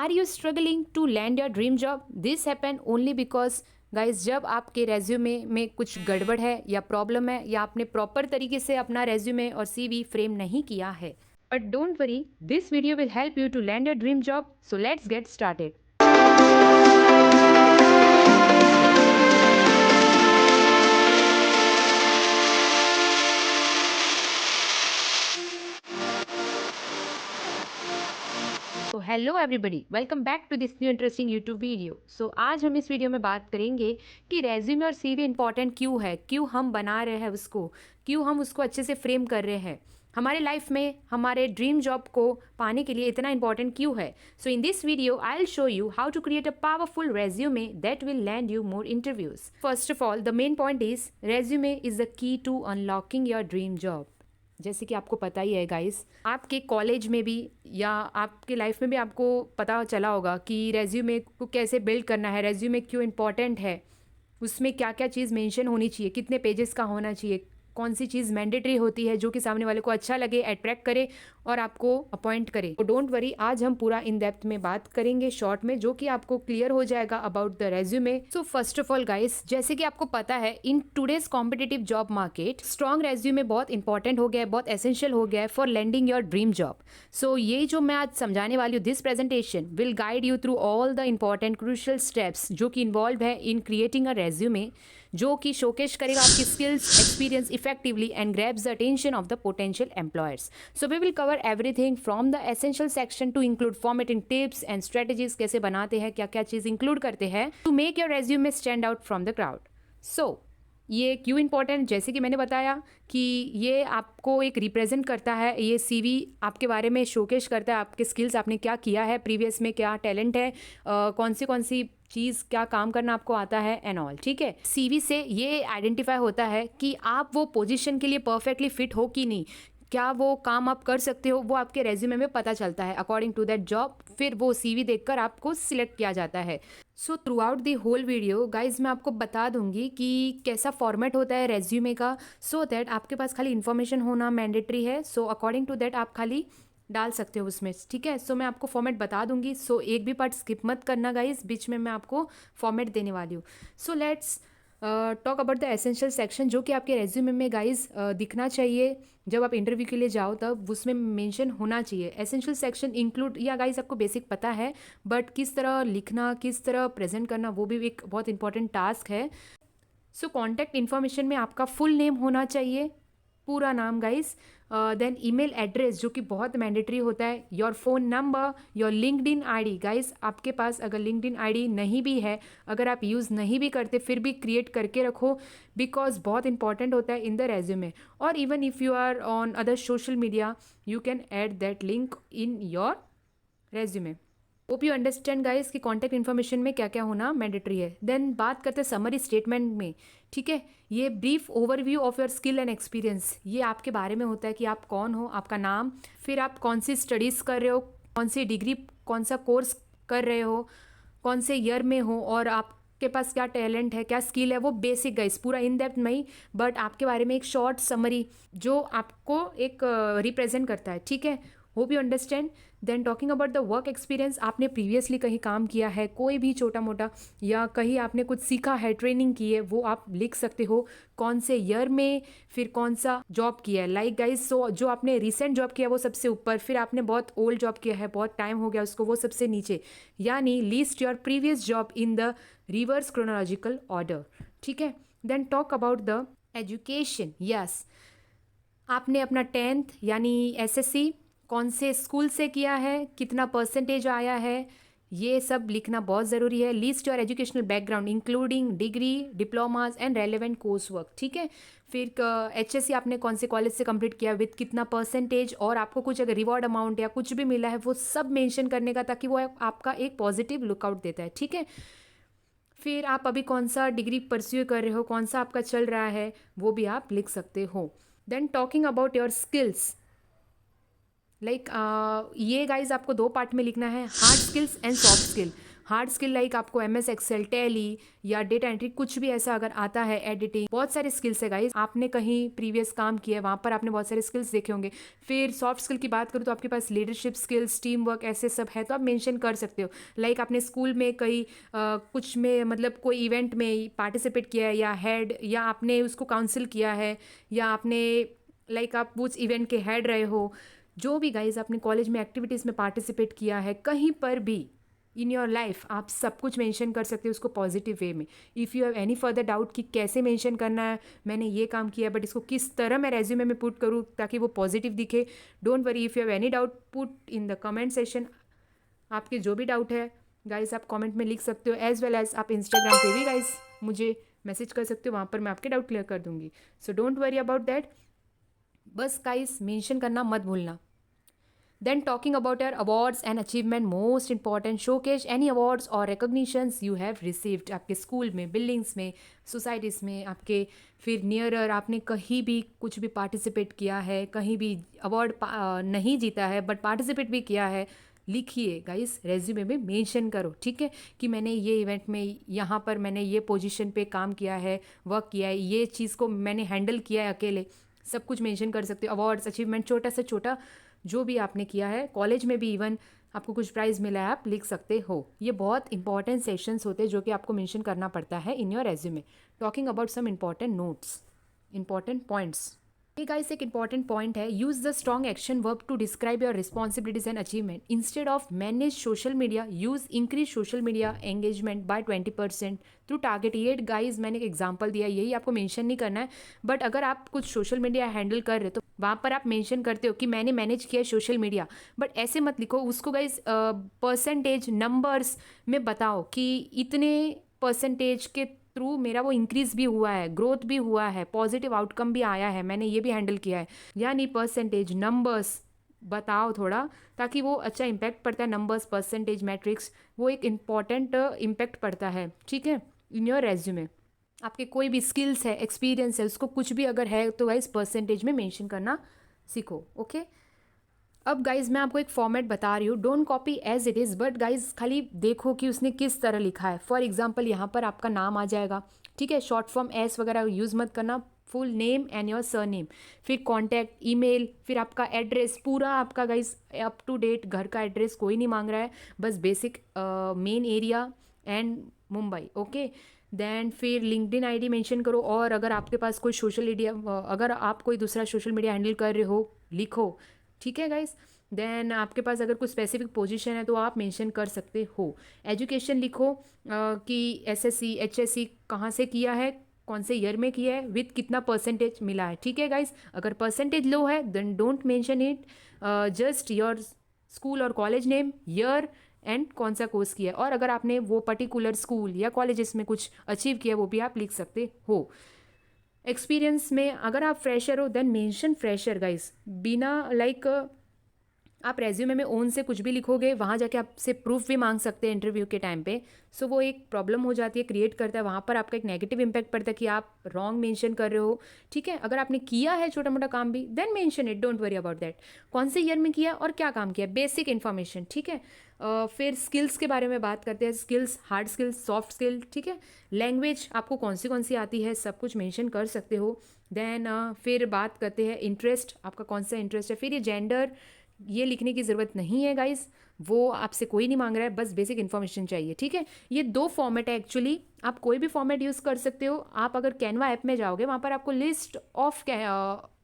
Are you struggling to land your dream job? This happen only because guys जब आपके resume में कुछ गड़बड़ है या प्रॉब्लम है या आपने प्रॉपर तरीके से अपना रेज्यूमे और सीवी फ्रेम नहीं किया है. But don't worry, this video will help you to land your dream job. So let's get started. तो hello everybody, welcome back to this new interesting YouTube video. So आज हम इस video में बात करेंगे कि रेज्यूमे और सीवी इंपॉर्टेंट क्यों है, क्यों हम बना रहे हैं उसको, क्यों हम उसको अच्छे से फ्रेम कर रहे हैं, हमारे लाइफ में हमारे ड्रीम जॉब को पाने के लिए इतना इंपॉर्टेंट क्यों है. So in this video I will show you how to create a powerful resume that will land you more interviews. First of all, the main point is resume is the key to unlocking your dream job. जैसे कि आपको पता ही है guys, आपके college में भी या आपके लाइफ में भी आपको पता चला होगा कि रेज्यूमे को कैसे बिल्ड करना है, रेज्यूमे क्यों इम्पॉर्टेंट है, उसमें क्या क्या चीज़ मेंशन होनी चाहिए, कितने पेजेस का होना चाहिए, कौन सी चीज़ मैंडेटरी होती है जो कि सामने वाले को अच्छा लगे, अट्रैक्ट करे और आपको अपॉइंट करे. तो डोंट वरी, आज हम पूरा इन डेप्थ में बात करेंगे शॉर्ट में, जो कि आपको क्लियर हो जाएगा about the resume. So first of all guys, जैसे कि आपको पता है, in today's competitive job market strong resume बहुत इंपॉर्टेंट हो गया है, बहुत एसेंशियल हो गया है for landing your dream job. So ये जो मैं आज समझाने वाली हूँ, this presentation will guide you through all the important crucial steps जो कि इन्वॉल्व है इन क्रिएटिंग अ रेज्यूमे, जो कि शोकेश करेगा आपकी skills, experience effectively and grabs the attention of the potential employers. So we will cover everything from the essential section to include formatting tips and strategies, कैसे बनाते हैं, क्या क्या चीज़ इंक्लूड करते हैं to make your resume stand out from the crowd. So ये क्यों इंपॉर्टेंट, जैसे कि मैंने बताया कि ये आपको एक रिप्रेजेंट करता है, ये सीवी आपके बारे में शोकेश करता है, आपके स्किल्स, आपने क्या किया है प्रीवियस में, क्या टैलेंट है, कौन सी चीज़, क्या काम करना आपको आता है एंड ऑल. ठीक है, सीवी से ये आइडेंटिफाई होता है कि आप वो पोजीशन के लिए परफेक्टली फिट हो कि नहीं, क्या वो काम आप कर सकते हो, वो आपके रेज्यूमे में पता चलता है अकॉर्डिंग टू दैट जॉब. फिर वो सीवी देखकर आपको सिलेक्ट किया जाता है. So throughout the whole video guys मैं आपको बता दूंगी कि कैसा फॉर्मेट होता है रेज्यूमे का, सो दैट आपके पास खाली इन्फॉर्मेशन होना मैंडेटरी है. सो अकॉर्डिंग टू दैट आप खाली डाल सकते हो उसमें. ठीक है, सो मैं आपको फॉर्मेट बता दूंगी. सो एक भी पार्ट स्किप मत करना गाइज, बीच में मैं आपको फॉर्मेट देने वाली हूँ. So let's talk about the essential section, जो कि आपके रेज्यूमे में गाइज दिखना चाहिए. जब आप इंटरव्यू के लिए जाओ तब उसमें मेंशन होना चाहिए. Essential section include, yeah guys आपको बेसिक पता है, बट किस तरह लिखना, किस तरह प्रेजेंट करना, वो भी एक बहुत इंपॉर्टेंट टास्क है. सो कॉन्टैक्ट इन्फॉर्मेशन में आपका फुल नेम होना चाहिए, पूरा नाम गाइज. देन ईमेल एड्रेस, जो कि बहुत मैंडेटरी होता है, your phone number, your LinkedIn ID. Guys आपके पास अगर लिंक्डइन आईडी नहीं भी है, अगर आप यूज़ नहीं भी करते, फिर भी क्रिएट करके रखो, बिकॉज बहुत इंपॉर्टेंट होता है इन द रेज्यूमे. और even if you are on other social media, you can add that link in your resume. Hope you understand guys कि कॉन्टैक्ट इन्फॉर्मेशन में क्या क्या होना मैंडेटरी है. देन बात करते हैं समरी स्टेटमेंट में. ठीक है, ये brief overview of your skill and experience, ये आपके बारे में होता है कि आप कौन हो, आपका नाम, फिर आप कौन सी स्टडीज़ कर रहे हो, कौन सी डिग्री, कौन सा कोर्स कर रहे हो, कौन से ईयर में हो, और आपके पास क्या टैलेंट है, क्या स्किल है. वो बेसिक गाइस, पूरा इन डेप्थ नहीं, बट आपके बारे में एक शॉर्ट समरी जो आपको एक रिप्रेजेंट करता है. ठीक है, hope you understand. Then talking about the work experience, आपने प्रीवियसली कहीं काम किया है, कोई भी छोटा मोटा, या कहीं आपने कुछ सीखा है, ट्रेनिंग की है, वो आप लिख सकते हो. कौन से ईयर में, फिर कौन सा जॉब किया है, लाइक गाइज. सो जो आपने रिसेंट जॉब किया वो सबसे ऊपर, फिर आपने बहुत ओल्ड जॉब किया है, बहुत टाइम हो गया उसको, वो सबसे नीचे. यानी least your previous job in the reverse chronological order. ठीक है. Then talk about the education. Yes, आपने अपना 10th यानी एसएससी कौन से स्कूल से किया है, कितना परसेंटेज आया है, ये सब लिखना बहुत ज़रूरी है. Least your educational background including degree, diplomas and relevant course work. ठीक है. फिर एचएससी आपने कौन से कॉलेज से कंप्लीट किया, विथ कितना परसेंटेज, और आपको कुछ अगर रिवॉर्ड अमाउंट या कुछ भी मिला है, वो सब मेंशन करने का, ताकि वो आपका एक पॉजिटिव लुकआउट देता है. ठीक है. फिर आप अभी कौन सा डिग्री परस्यू कर रहे हो, कौन सा आपका चल रहा है, वो भी आप लिख सकते हो. Then talking about your skills, like ये गाइज आपको दो पार्ट में लिखना है, hard skills and soft skill. Hard skill like आपको MS एक्सेल, टैली या डेटा एंट्री कुछ भी ऐसा अगर आता है, एडिटिंग, बहुत सारे स्किल्स है गाइज। आपने कहीं प्रीवियस काम किया है, वहाँ पर आपने बहुत सारे स्किल्स देखे होंगे। फिर सॉफ्ट स्किल की बात करूँ तो आपके पास लीडरशिप स्किल्स, टीम वर्क, ऐसे सब है तो आप मेंशन कर सकते हो। लाइक आपने स्कूल में कई कुछ में मतलब कोई इवेंट में पार्टिसिपेट किया है, या हेड, या आपने उसको काउंसिल किया है, या आपने लाइक आप उस इवेंट के हेड रहे हो। जो भी गाइज आपने कॉलेज में एक्टिविटीज़ में पार्टिसिपेट किया है, कहीं पर भी इन योर लाइफ, आप सब कुछ मेंशन कर सकते हो उसको पॉजिटिव वे में। If you have any further doubt कि कैसे मेंशन करना है, मैंने ये काम किया बट इसको किस तरह मैं रेज्यूमे में पुट करूँ ताकि वो पॉजिटिव दिखे, don't worry. If you have any doubt put in the comment session. आपके जो भी डाउट है गाइज आप कमेंट में लिख सकते हो, एज वेल एज आप इंस्टाग्राम पे भी गाइज मुझे मैसेज कर सकते हो, वहाँ पर मैं आपके डाउट क्लियर कर दूंगी। So don't worry about that. बस गाइज मेंशन करना मत भूलना। Then talking about your awards and achievement, most important, showcase any awards or recognitions you have received। आपके स्कूल में, बिल्डिंग्स में, सोसाइटीज़ में, आपके फिर नियरर आपने कहीं भी कुछ भी पार्टिसिपेट किया है, कहीं भी अवार्ड नहीं जीता है बट पार्टिसिपेट भी किया है, लिखिए गाइस, रेज्यूमे में मेंशन करो, ठीक है, कि मैंने ये इवेंट में यहाँ पर मैंने ये पोजीशन पे काम किया है, वर्क किया है, ये चीज़ को मैंने हैंडल किया है अकेले, सब कुछ मेंशन कर सकते हो। अवार्ड्स, अचीवमेंट, छोटा से छोटा जो भी आपने किया है, कॉलेज में भी इवन आपको कुछ प्राइज़ मिला है, आप लिख सकते हो। ये बहुत इंपॉर्टेंट सेशंस होते हैं जो कि आपको मेंशन करना पड़ता है in your resume. Talking about some important notes, important points. ये गाइस एक इंपॉर्टेंट पॉइंट है, use the strong action verb to describe your responsibilities and achievement instead of manage social media, use increase social media engagement by 20% through target. ये guys मैंने एक example दिया, यही आपको mention नहीं करना है, बट अगर आप कुछ सोशल मीडिया हैंडल कर रहे हो तो वहाँ पर आप मेंशन करते हो कि मैंने मैनेज किया सोशल मीडिया, बट ऐसे मत लिखो उसको गाइज, परसेंटेज नंबर्स में बताओ कि इतने परसेंटेज के थ्रू मेरा वो इंक्रीज भी हुआ है, ग्रोथ भी हुआ है, पॉजिटिव आउटकम भी आया है, मैंने ये भी हैंडल किया है। यानी परसेंटेज नंबर्स बताओ थोड़ा, ताकि वो अच्छा इम्पैक्ट पड़ता है। नंबर्स, परसेंटेज, मैट्रिक्स, वो एक इम्पॉर्टेंट इम्पैक्ट पड़ता है, ठीक है, इन योर रेज्यूमे। आपके कोई भी स्किल्स है, एक्सपीरियंस है, उसको कुछ भी अगर है तो गाइज परसेंटेज में मेंशन करना सीखो, ओके। अब गाइज मैं आपको एक फॉर्मेट बता रही हूँ, don't copy as it is, but guys खाली देखो कि उसने किस तरह लिखा है। फॉर एग्जाम्पल यहाँ पर आपका नाम आ जाएगा, ठीक है, शॉर्ट फॉर्म एस वगैरह यूज़ मत करना, full name and your sir name, फिर कॉन्टैक्ट, ईमेल, फिर आपका एड्रेस, पूरा आपका गाइज अप टू डेट घर का एड्रेस कोई नहीं मांग रहा है, बस basic main area and Mumbai, okay. Then फिर लिंक्डइन आईडी मेंशन करो, और अगर आपके पास कोई सोशल मीडिया, अगर आप कोई दूसरा सोशल मीडिया हैंडल कर रहे हो, लिखो, ठीक है गाइस। देन आपके पास अगर कुछ स्पेसिफिक पोजीशन है तो आप मेंशन कर सकते हो। एजुकेशन लिखो कि SSC HSC कहाँ से किया है, कौन से ईयर में किया है, विथ कितना परसेंटेज मिला है, ठीक है गाइस। अगर परसेंटेज लो है then don't mention it, just your school और कॉलेज नेम, ईयर एंड कौन सा कोर्स किया है, और अगर आपने वो पर्टिकुलर स्कूल या कॉलेजेस में कुछ अचीव किया वो भी आप लिख सकते हो। एक्सपीरियंस में अगर आप फ्रेशर हो देन मेंशन फ्रेशर गाइस, बिना लाइक आप रेज्यूमे में ओन से कुछ भी लिखोगे, वहाँ जाके आपसे प्रूफ भी मांग सकते हैं इंटरव्यू के टाइम पे, सो वो एक प्रॉब्लम हो जाती है, क्रिएट करता है, वहाँ पर आपका एक नेगेटिव इंपैक्ट पड़ता है कि आप रॉन्ग मेंशन कर रहे हो, ठीक है। अगर आपने किया है छोटा मोटा काम भी then mention it, don't worry about that, कौन से ईयर में किया और क्या काम किया, बेसिक इन्फॉर्मेशन, ठीक है। फिर स्किल्स के बारे में बात करते हैं, skills, hard skills, soft skill, ठीक है। लैंग्वेज आपको कौन सी आती है सब कुछ मेंशन कर सकते हो। देन फिर बात करते हैं इंटरेस्ट, आपका कौन सा इंटरेस्ट है। फिर ये जेंडर, ये लिखने की ज़रूरत नहीं है गाइस, वो आपसे कोई नहीं मांग रहा है, बस बेसिक इन्फॉर्मेशन चाहिए, ठीक है। ये दो फॉर्मेट है एक्चुअली, आप कोई भी फॉर्मेट यूज़ कर सकते हो। आप अगर कैनवा ऐप में जाओगे वहाँ पर आपको लिस्ट ऑफ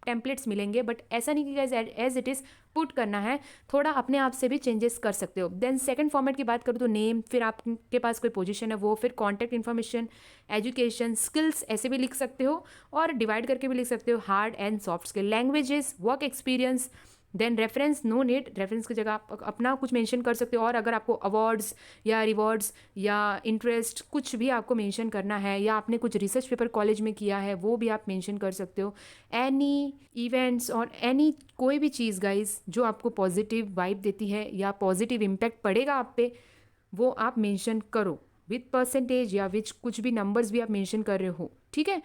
टेम्पलेट्स मिलेंगे, बट ऐसा नहीं कि guys as it is put करना है, थोड़ा अपने आप से भी चेंजेस कर सकते हो। देन सेकंड फॉर्मेट की बात करूँ तो नेम, फिर आपके पास कोई पोजीशन है वो, फिर कॉन्टैक्ट इन्फॉर्मेशन, एजुकेशन, स्किल्स ऐसे भी लिख सकते हो, और डिवाइड करके भी लिख सकते हो, hard and soft skill, languages, work experience. Then reference, no need, reference की जगह आप अपना कुछ मेंशन कर सकते हो, और अगर आपको अवार्ड्स या रिवॉर्ड्स या इंटरेस्ट कुछ भी आपको मेंशन करना है, या आपने कुछ रिसर्च पेपर कॉलेज में किया है वो भी आप मेंशन कर सकते हो। एनी इवेंट्स और एनी कोई भी चीज़ गाइज जो आपको पॉजिटिव वाइब देती है या पॉजिटिव इम्पैक्ट पड़ेगा आप पे, वो आप मेंशन करो विथ परसेंटेज या विथ कुछ भी नंबर्स भी आप मेंशन कर रहे हो, ठीक है।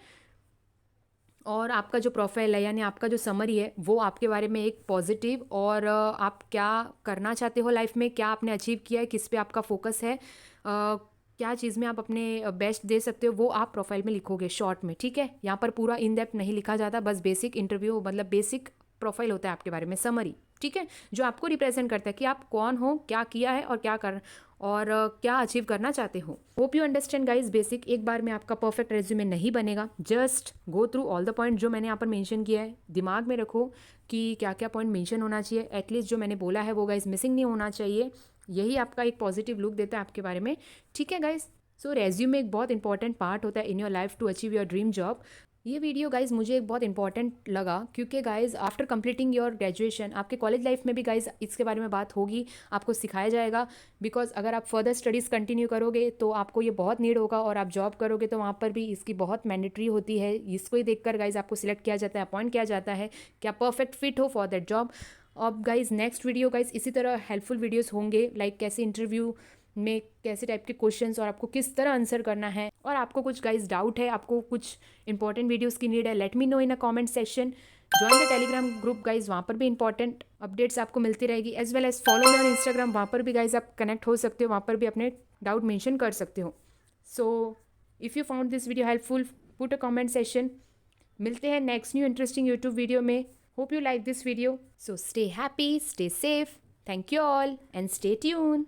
और आपका जो प्रोफाइल है यानी आपका जो समरी है वो आपके बारे में एक पॉजिटिव और आप क्या करना चाहते हो लाइफ में, क्या आपने अचीव किया है, किस पे आपका फोकस है, क्या चीज़ में आप अपने बेस्ट दे सकते हो, वो आप प्रोफाइल में लिखोगे शॉर्ट में, ठीक है। यहाँ पर पूरा इन डेप्थ नहीं लिखा जाता, बस बेसिक इंटरव्यू मतलब बेसिक प्रोफाइल होता है आपके बारे में, समरी, ठीक है, जो आपको रिप्रेजेंट करता है कि आप कौन हो, क्या किया है और क्या कर और क्या अचीव करना चाहते हो। Hope you understand guys basic. एक बार में आपका परफेक्ट रेज्यूमे नहीं बनेगा, just go through all the point जो मैंने यहाँ पर मेंशन किया है, दिमाग में रखो कि क्या क्या पॉइंट मेंशन होना चाहिए, एटलीस्ट जो मैंने बोला है वो गाइज मिसिंग नहीं होना चाहिए। यही आपका एक पॉजिटिव लुक देता है आपके बारे में, ठीक है गाइज। सो रेज्यूमे एक बहुत इंपॉर्टेंट पार्ट होता है in your life to achieve your dream job. ये वीडियो गाइज मुझे एक बहुत इंपॉर्टेंट लगा क्योंकि guys after completing your graduation आपके कॉलेज लाइफ में भी गाइज इसके बारे में बात होगी, आपको सिखाया जाएगा। बिकॉज अगर आप फर्दर स्टडीज़ कंटिन्यू करोगे तो आपको ये बहुत नीड होगा, और आप जॉब करोगे तो वहाँ पर भी इसकी बहुत मैंडेटरी होती है। इसको ही देखकर गाइज आपको सिलेक्ट किया जाता है, अपॉइंट किया जाता है कि आप परफेक्ट फिट हो फॉर दैट जॉब। अब गाइज नेक्स्ट वीडियो गाइज इसी तरह हेल्पफुल वीडियोस होंगे, लाइक कैसे इंटरव्यू में कैसे टाइप के क्वेश्चंस और आपको किस तरह आंसर करना है, और आपको कुछ गाइज डाउट है, आपको कुछ इंपॉर्टेंट वीडियोस की नीड है, let me know in a comment section. Join the Telegram group guys, वहाँ पर भी इंपॉर्टेंट अपडेट्स आपको मिलती रहेगी, as well as follow me on Instagram, वहाँ पर भी गाइज आप कनेक्ट हो सकते हो, वहाँ पर भी अपने डाउट मेंशन कर सकते हो। So if you found this video helpful put a comment session. मिलते हैं next new interesting YouTube video में। Hope you like this video, so stay happy, stay safe, thank you all and stay tune.